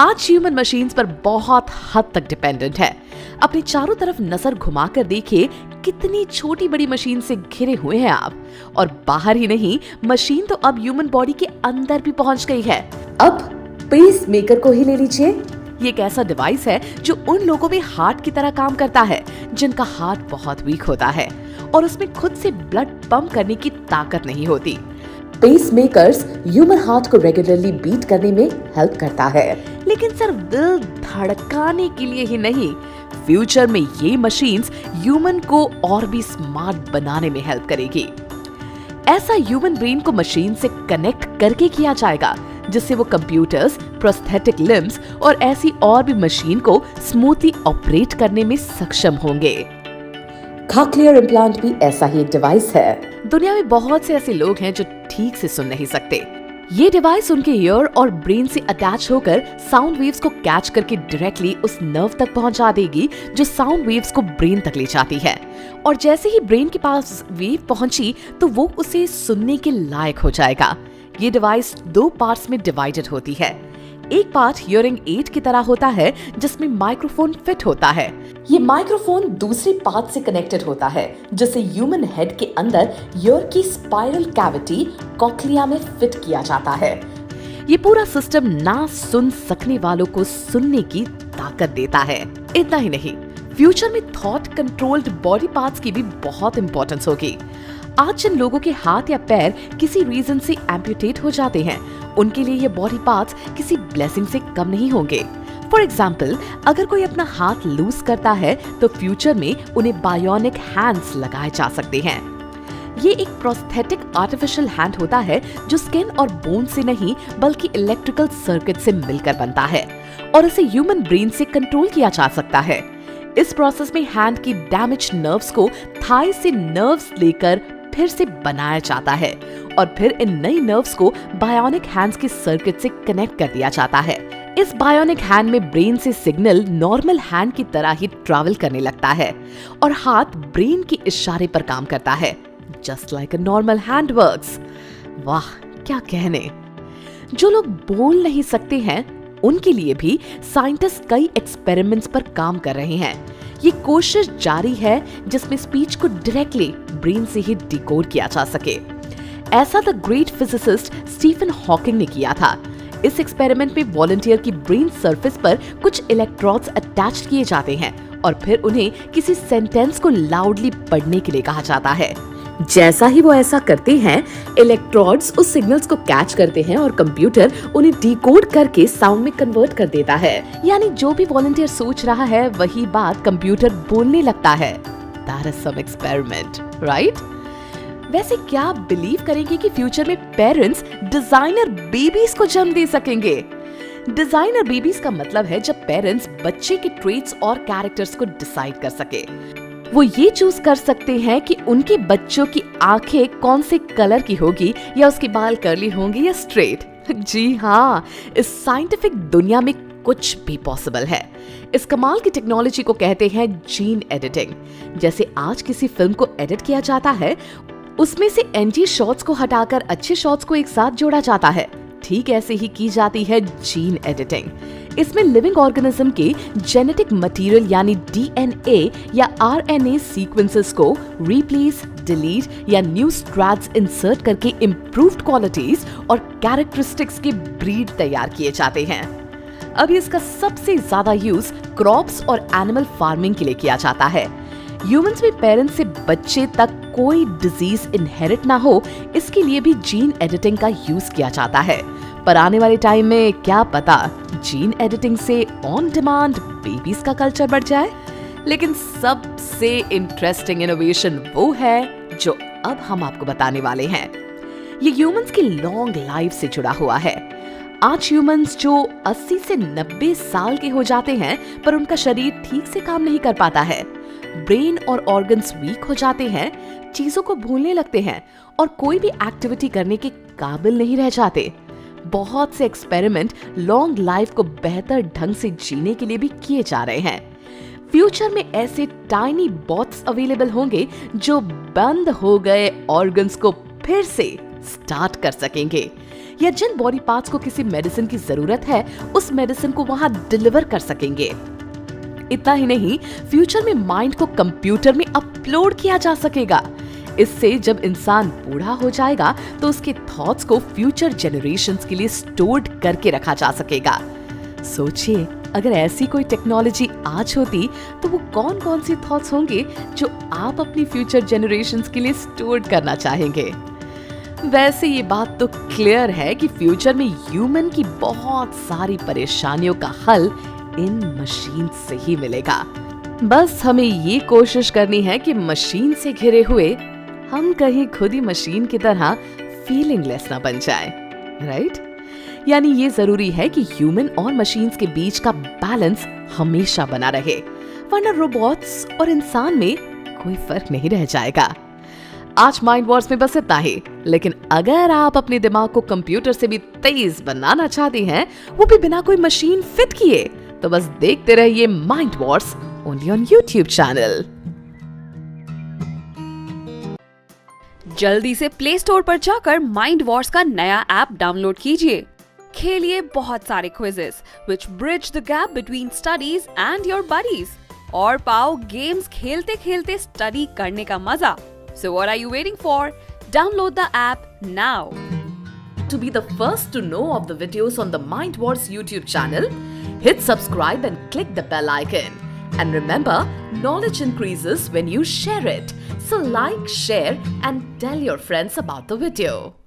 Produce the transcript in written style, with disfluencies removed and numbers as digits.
आज human machines पर बहुत हद तक डिपेंडेंट है। अपनी चारों तरफ नजर घुमाकर देखिए कितनी छोटी बड़ी मशीन से घिरे हुए हैं आप। और बाहर ही नहीं, मशीन तो अब ह्यूमन बॉडी के अंदर भी पहुंच गई है। अब पेस मेकर को ही ले लीजिए। ये एक ऐसा डिवाइस है जो उन लोगों में हार्ट की तरह काम करता है जिनका हार्ट बहुत वीक होता है और उसमें खुद से ब्लड पंप करने की ताकत नहीं होती। पेस मेकर्स ह्यूमन हार्ट को रेगुलरली बीट करने में हेल्प करता है, लेकिन सिर्फ दिल धड़काने के लिए ही नहीं। फ्यूचर में ये मशीन्स ह्यूमन को और भी स्मार्ट बनाने में हेल्प करेगी। ऐसा ह्यूमन ब्रेन को मशीन से कनेक्ट करके किया जाएगा जिससे वो कंप्यूटर्स, प्रोस्थेटिक लिम्स और ऐसी और भी मशीन को स्मूथली ऑपरेट करने में सक्षम होंगे। कॉक्लियर इम्प्लांट भी ऐसा ही एक डिवाइस है। दुनिया में बहुत से ऐसे लोग हैं जो ठीक से सुन नहीं सकते। ये डिवाइस उनके ईयर और ब्रेन से अटैच होकर साउंड वेव्स को कैच करके डायरेक्टली उस नर्व तक पहुंचा देगी जो साउंड वेव्स को ब्रेन तक ले जाती है। और जैसे ही ब्रेन के पास वेव पहुंची तो वो उसे सुनने के लायक हो जाएगा। ये डिवाइस 2 पार्ट्स में डिवाइडेड होती है। एक पार्ट हियरिंग एड की तरह होता है जिसमें माइक्रोफोन फिट होता है। ये माइक्रोफोन दूसरे पार्ट से कनेक्टेड होता है जिसे ह्यूमन हेड के अंदर ईयर की स्पाइरल कैविटी कॉक्लिया में फिट किया जाता है। ये पूरा सिस्टम ना सुन सकने वालों को सुनने की ताकत देता है। इतना ही नहीं, फ्यूचर में थॉट कंट्रोल्ड बॉडी पार्ट्स की भी बहुत इंपॉर्टेंस होगी। आज जिन लोगों के हाथ या पैर किसी रीजन से एम्पुटेट हो जाते हैं, उनके लिए ये बॉडी पार्ट्स किसी ब्लेसिंग से कम नहीं होंगे। फॉर एग्जाम्पल, अगर कोई अपना हाथ लूज करता है तो फ्यूचर में उन्हें बायोनिक हैंड्स लगाए जा सकते हैं। ये एक प्रोस्थेटिक आर्टिफिशियल हैंड होता है जो स्किन और बोन से नहीं बल्कि इलेक्ट्रिकल सर्किट से मिलकर बनता है और इसे ह्यूमन ब्रेन से कंट्रोल किया जा सकता है। इस प्रोसेस में हैंड की डैमेज नर्व्स को थाई से नर्व्स लेकर फिर से बनाया जाता है और फिर इन नई नर्व्स को बायोनिक हैंड्स के सर्किट से कनेक्ट कर दिया जाता है। इस बायोनिक हैंड में ब्रेन से सिग्नल नॉर्मल हैंड की तरह ही ट्रैवल करने लगता है और हाथ ब्रेन के इशारे पर काम करता है, just like a normal hand works. वाह, क्या कहने। जो लोग बोल नहीं सकते हैं उनके लिए भी साइंटिस्ट कई एक्सपेरिमेंट्स पर काम कर रहे हैं। ये कोशिश जारी है जिसमें स्पीच को डायरेक्टली ब्रेन से ही डिकोड किया जा सके। ऐसा the great physicist Stephen Hawking ने किया था। इस एक्सपेरिमेंट में वॉलंटियर की ब्रेन सरफेस पर कुछ इलेक्ट्रोड्स अटैच किए जाते हैं और फिर उन्हें किसी सेंटेंस को लाउडली पढ़ने के लिए कहा जाता है। जैसा ही वो ऐसा करते हैं, इलेक्ट्रोड्स उस सिग्नल्स को कैच करते हैं और कंप्यूटर उन्हें डिकोड करके साउंड में कन्वर्ट कर देता है। यानी जो भी वॉलंटियर सोच रहा है वही बात कंप्यूटर बोलने लगता है। That is some experiment, right? वैसे क्या आप बिलीव करेंगे कि फ्यूचर में पेरेंट्स डिजाइनर बेबीज को जन्म दे सकेंगे? डिजाइनर बेबीज का मतलब है जब पेरेंट्स बच्चे के ट्रेट्स और कैरेक्टर्स को डिसाइड कर सके। वो ये चूज कर सकते हैं कि उनके बच्चों की आंखें कौन से कलर की होगी या उसके बाल कर्ली होंगे या स्ट्रेट। जी हाँ, इस साइंटिफिक दुनिया में कुछ भी पॉसिबल है। इस कमाल की टेक्नोलॉजी को कहते हैं जीन एडिटिंग। जैसे आज किसी फिल्म को एडिट किया जाता है, उसमें से एंटी शॉट्स को हटाकर अच्छे शॉट्स को एक साथ जोड़ा जाता है, ठीक ऐसे ही की जाती है जीन एडिटिंग। इसमें लिविंग ऑर्गेनिज्म के जेनेटिक मटेरियल यानी डीएनए या आरएनए सीक्वेंसेस को रिप्लेस, डिलीट या न्यू स्ट्रैंड्स इंसर्ट करके इम्प्रूव्ड क्वालिटीज और कैरेक्टरिस्टिक्स के ब्रीड तैयार किए जाते हैं। अब इसका सबसे ज्यादा यूज क्रॉप्स और एनिमल फार्मिंग के लिए किया जाता है। ह्यूमंस में पेरेंट्स से बच्चे तक कोई डिजीज इनहेरिट ना हो, इसके लिए भी जीन एडिटिंग का यूज किया जाता है। पर आने वाले टाइम में क्या पता जीन एडिटिंग से ऑन डिमांड बेबीज का कल्चर बढ़ जाए। लेकिन सबसे इंटरेस्टिंग इनोवेशन वो है जो अब हम आपको बताने वाले हैं। ये ह्यूमंस की लॉन्ग लाइफ से जुड़ा हुआ है। आज ह्यूमंस जो 80 से 90 साल के हो जाते हैं पर उनका शरीर ठीक से काम नहीं कर पाता है, ब्रेन और ऑर्गन्स वीक हो जाते हैं, चीजों को भूलने लगते हैं और कोई भी एक्टिविटी करने के काबिल नहीं रह जाते। बहुत से एक्सपेरिमेंट लॉन्ग लाइफ को बेहतर ढंग से जीने के लिए भी किए जा रहे हैं। फ्यूचर में ऐसे टाइनी बॉट्स अवेलेबल होंगे जो बंद हो गए ऑर्गन्स को फिर से स्टार्ट कर सकेंगे। या जिन बॉडी पार्ट्स को किसी मेडिसिन की जरूरत है उस मेडिसिन को वहां डिलीवर कर सकेंगे। इतना ही नहीं, फ्यूचर में माइंड को कंप्यूटर में अपलोड किया जा सकेगा। इससे जब इंसान बूढ़ा हो जाएगा तो उसके थॉट्स को फ्यूचर जनरेशंस के लिए स्टोर्ड करके रखा जा सकेगा। सोचिए, अगर ऐसी कोई टेक्नोलॉजी आज होती तो वो कौन कौन सी थॉट्स होंगे जो आप अपनी फ्यूचर जनरेशंस के लिए स्टोर करना चाहेंगे। वैसे ये बात तो क्लियर है कि फ्यूचर में ह्यूमन की बहुत सारी परेशानियों का हल इन मशीन से ही मिलेगा। बस हमें ये कोशिश करनी है कि मशीन से घिरे हुए हम कहीं खुद ही मशीन की तरह फीलिंगलेस ना बन जाए, राइट? यानी ये जरूरी है कि ह्यूमन और मशीन्स के बीच का बैलेंस हमेशा बना रहे, वरना रोबोट्स और इंसान में कोई फर्क नहीं रह जाएगा। आज माइंड वॉर्स में बस इतना ही, लेकिन अगर आप अपने दिमाग को कंप्यूटर से भी तेज बनाना चाहते हैं, वो भी बिना कोई मशीन फिट किए, तो बस देखते रहिए mind Wars only on YouTube channel. जल्दी से प्ले स्टोर पर जाकर माइंड वॉर्स का नया ऐप डाउनलोड कीजिए। खेलिए बहुत सारे quizzes which bridge the gap between studies and your buddies, और पाओ गेम्स खेलते खेलते स्टडी करने का मजा। So what are you waiting for? Download the app now. To be the first to know of the videos on the Mind Wars YouTube channel, hit subscribe and click the bell icon. And remember, knowledge increases when you share it. So like, share and tell your friends about the video.